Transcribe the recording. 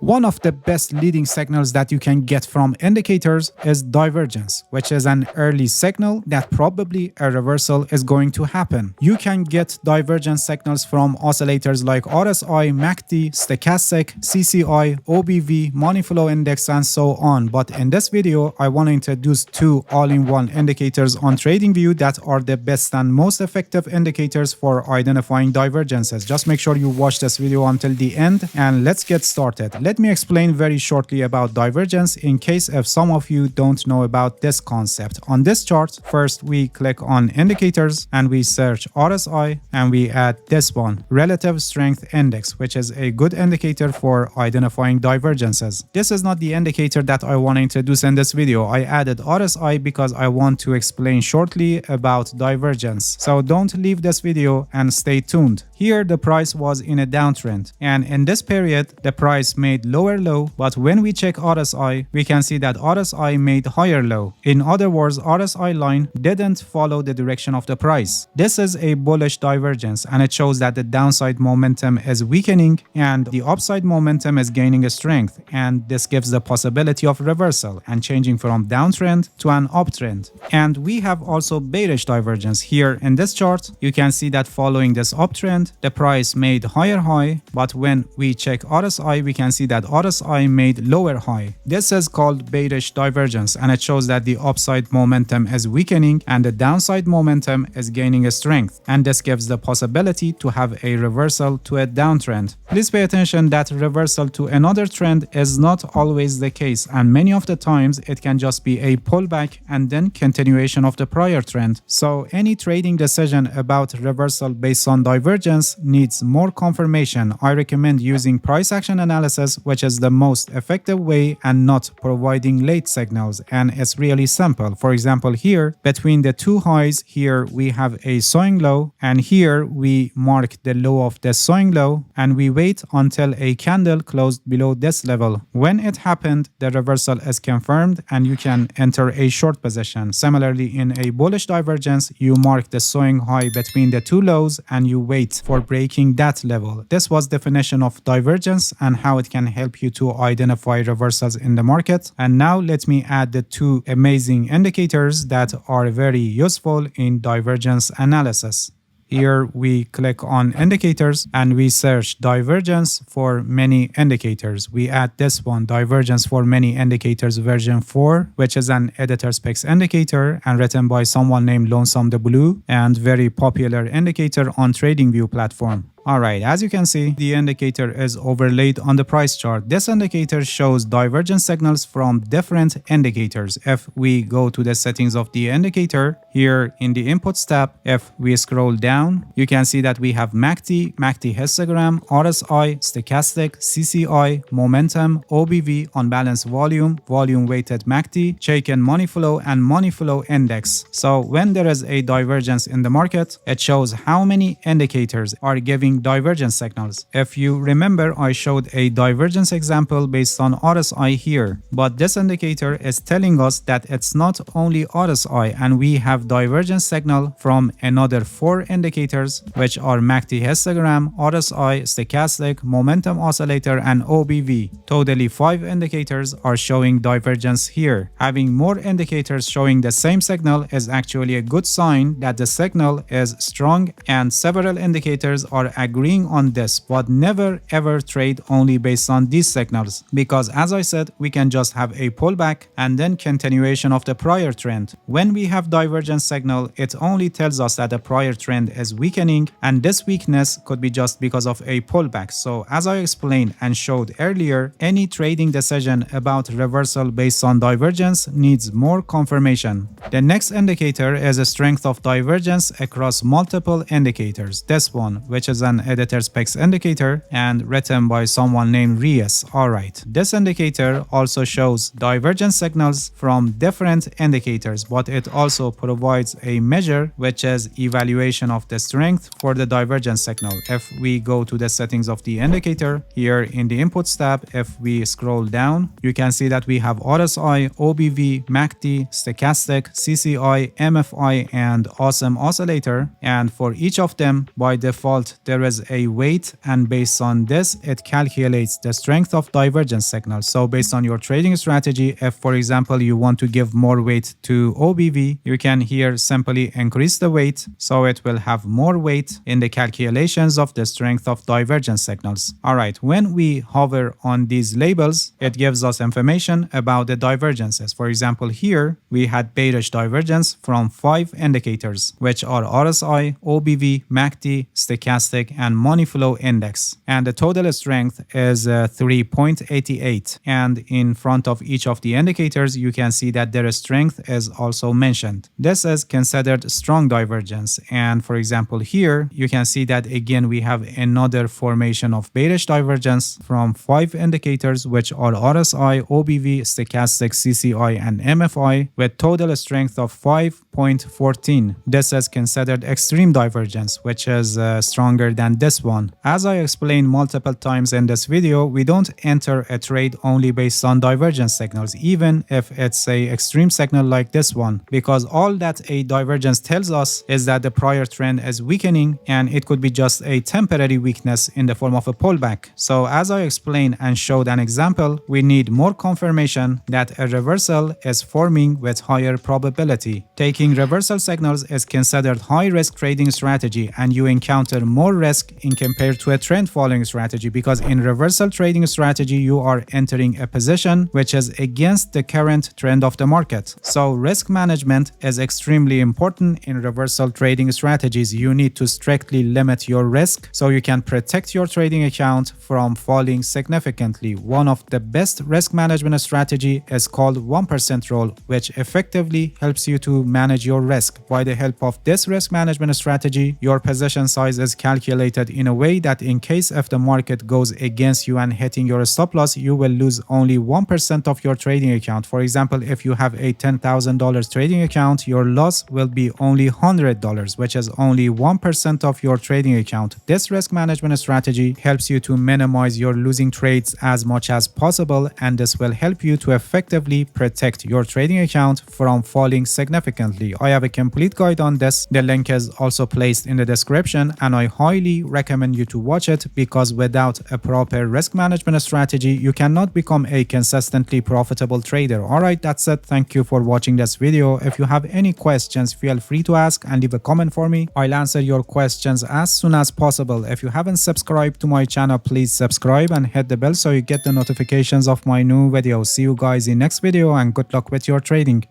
One of the best leading signals that you can get from indicators is divergence, which is an early signal that probably a reversal is going to happen. You can get divergence signals from oscillators like RSI, MACD, stochastic, CCI, OBV, money flow index, and so on. But in this video, I want to introduce two all-in-one indicators on TradingView that are the best and most effective indicators for identifying divergences. Just make sure you watch this video until the end, and let's get started. Let me explain very shortly about divergence in case if some of you don't know about this concept. On this chart, first we click on indicators and we search RSI and we add this one, relative strength index, which is a good indicator for identifying divergences. This is not the indicator that I want to introduce in this video. I added RSI because I want to explain shortly about divergence. So don't leave this video and stay tuned. Here the price was in a downtrend, and in this period the price made lower low, but when we check RSI, we can see that RSI made higher low. In other words, RSI line didn't follow the direction of the price. This is a bullish divergence, and it shows that the downside momentum is weakening and the upside momentum is gaining a strength, and this gives the possibility of reversal and changing from downtrend to an uptrend. And we have also bearish divergence. Here in this chart, you can see that following this uptrend, the price made higher high, but when we check RSI, we can see that RSI made lower high. This is called bearish divergence, and it shows that the upside momentum is weakening and the downside momentum is gaining a strength, and this gives the possibility to have a reversal to a downtrend. Please pay attention that reversal to another trend is not always the case, and many of the times it can just be a pullback and then continuation of the prior trend. So any trading decision about reversal based on divergence needs more confirmation. I recommend using price action analysis, which is the most effective way, and not providing late signals, and it's really simple. For example, here between the two highs, here we have a sewing low, and here we mark the low of the sewing low and we wait until a candle closed below this level. When it happened, the reversal is confirmed and you can enter a short position. Similarly, in a bullish divergence, you mark the sewing high between the two lows and you wait for breaking that level. This was definition of divergence and how it can help you to identify reversals in the market. And now let me add the two amazing indicators that are very useful in divergence analysis. Here we click on indicators and we search divergence for many indicators. We add this one, divergence for many indicators version 4, which is an editor specs indicator and written by someone named Lonesome the Blue, and very popular indicator on TradingView platform. Alright, as you can see, the indicator is overlaid on the price chart. This indicator shows divergence signals from different indicators. If we go to the settings of the indicator, here in the inputs tab, if we scroll down, you can see that we have MACD, MACD histogram, RSI, stochastic, CCI, momentum, OBV, unbalanced volume, volume weighted MACD, shaken money flow, and money flow index. So when there is a divergence in the market, it shows how many indicators are giving divergence signals. If you remember, I showed a divergence example based on RSI here, but this indicator is telling us that it's not only RSI, and we have divergence signal from another 4 indicators, which are MACD histogram, RSI, stochastic, momentum oscillator, and OBV. Totally 5 indicators are showing divergence here. Having more indicators showing the same signal is actually a good sign that the signal is strong, and several indicators are agreeing on this, but never ever trade only based on these signals, because as I said, we can just have a pullback and then continuation of the prior trend. When we have divergence signal, it only tells us that the prior trend is weakening, and this weakness could be just because of a pullback. So as I explained and showed earlier, any trading decision about reversal based on divergence needs more confirmation. The next indicator is a strength of divergence across multiple indicators. This one, which is an editor specs indicator and written by someone named Reyes. Alright, this indicator also shows divergence signals from different indicators, but it also provides a measure which is evaluation of the strength for the divergence signal. If we go to the settings of the indicator, here in the inputs tab, if we scroll down, you can see that we have RSI, OBV, MACD, stochastic, CCI, MFI, and awesome oscillator, and for each of them by default there there is a weight, and based on this, it calculates the strength of divergence signals. So based on your trading strategy, if for example you want to give more weight to OBV, you can here simply increase the weight, so it will have more weight in the calculations of the strength of divergence signals. Alright, when we hover on these labels, it gives us information about the divergences. For example, here we had bearish divergence from 5 indicators, which are RSI, OBV, MACD, stochastic, and money flow index. And the total strength is 3.88. And in front of each of the indicators, you can see that their strength is also mentioned. This is considered strong divergence. And for example, here you can see that again we have another formation of bearish divergence from 5 indicators, which are RSI, OBV, stochastic, CCI, and MFI, with total strength of 5.14. This is considered extreme divergence, which is stronger than this one. As I explained multiple times in this video, we don't enter a trade only based on divergence signals, even if it's a extreme signal like this one, because all that a divergence tells us is that the prior trend is weakening, and it could be just a temporary weakness in the form of a pullback. So as I explained and showed an example, we need more confirmation that a reversal is forming with higher probability. Taking reversal signals is considered high-risk trading strategy, and you encounter more risk in compared to a trend following strategy, because in reversal trading strategy you are entering a position which is against the current trend of the market. So risk management is extremely important in reversal trading strategies. You need to strictly limit your risk so you can protect your trading account from falling significantly. One of the best risk management strategy is called 1% rule, which effectively helps you to manage your risk. By the help of this risk management strategy, your position size is calculated in a way that in case if the market goes against you and hitting your stop loss, you will lose only 1% of your trading account. For example, if you have a $10,000 trading account, your loss will be only $100, which is only 1% of your trading account. This risk management strategy helps you to minimize your losing trades as much as possible, and this will help you to effectively protect your trading account from falling significantly. I have a complete guide on this. The link is also placed in the description, and I highly recommend you to watch it, because without a proper risk management strategy, you cannot become a consistently profitable trader. Alright, that's it. Thank you for watching this video. If you have any questions, feel free to ask and leave a comment for me. I'll answer your questions as soon as possible. If you haven't subscribed to my channel, please subscribe and hit the bell so you get the notifications of my new videos. See you guys in next video, and good luck with your trading.